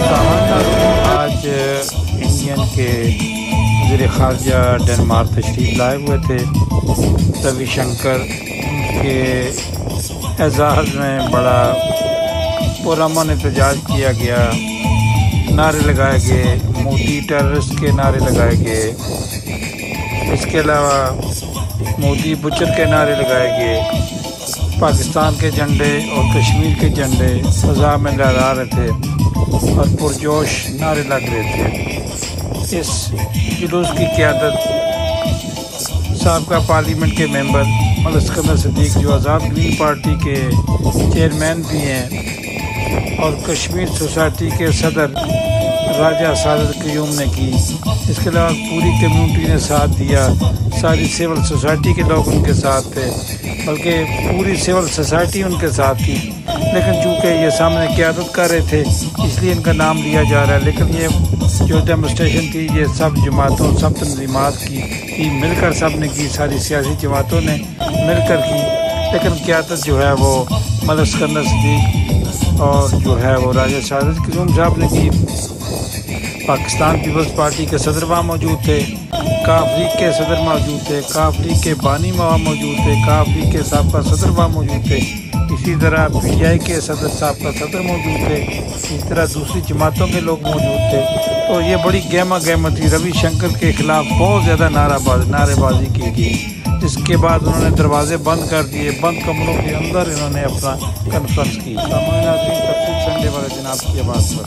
آج انڈین کے وزیر خارجہ ڈنمارک تشریف لائے ہوئے تھے۔ روی شنکر کے اعزاز میں بڑا پرامن احتجاج کیا گیا، نعرے لگائے گئے، مودی ٹیررسٹ کے نعرے لگائے گئے، اس کے علاوہ مودی بچر کے نعرے لگائے گئے، پاکستان کے جھنڈے اور کشمیر کے جھنڈے فضا میں لہرا رہے تھے اور پرجوش نعرے لگ رہے تھے۔ اس جلوس کی قیادت سابقہ پارلیمنٹ کے ممبر ملک اسکندر صدیق جو آزاد گرین پارٹی کے چیئرمین بھی ہیں اور کشمیر سوسائٹی کے صدر راجہ سعادت قیوم نے کی۔ اس کے علاوہ پوری کمیونٹی نے ساتھ دیا، ساری سول سوسائٹی کے لوگ ان کے ساتھ تھے، بلکہ پوری سول سوسائٹی ان کے ساتھ تھی، لیکن چونکہ یہ سامنے قیادت کر رہے تھے اس لیے ان کا نام لیا جا رہا ہے۔ لیکن یہ جو ڈیمونسٹریشن تھی یہ سب جماعتوں، سب تنظیمات کی مل کر سب نے کی، ساری سیاسی جماعتوں نے مل کر کی، لیکن قیادت جو ہے وہ ملک اسکندر صدیق اور جو ہے وہ راجہ سعادت قیوم صاحب نے کی۔ پاکستان پیپلز پارٹی کے صدر وہاں موجود تھے، کاف لیگ کے صدر موجود تھے، کاف لیگ کے بانی وہاں موجود تھے، کاف لیگ کے سابقہ صدر وہاں موجود تھے، اسی طرح پی ٹی آئی کے صدر سابقہ صدر موجود تھے، اسی طرح دوسری جماعتوں کے لوگ موجود تھے۔ تو یہ بڑی گہما تھی، روی شنکر کے خلاف بہت زیادہ نعرے بازی کی گئی، جس کے بعد انہوں نے دروازے بند کر دیے، بند کمروں کے اندر انہوں نے اپنا کانفرنس کی۔ سامعین ناظرین، تفصیل سنڈے والے دن آپ کی آواز پر۔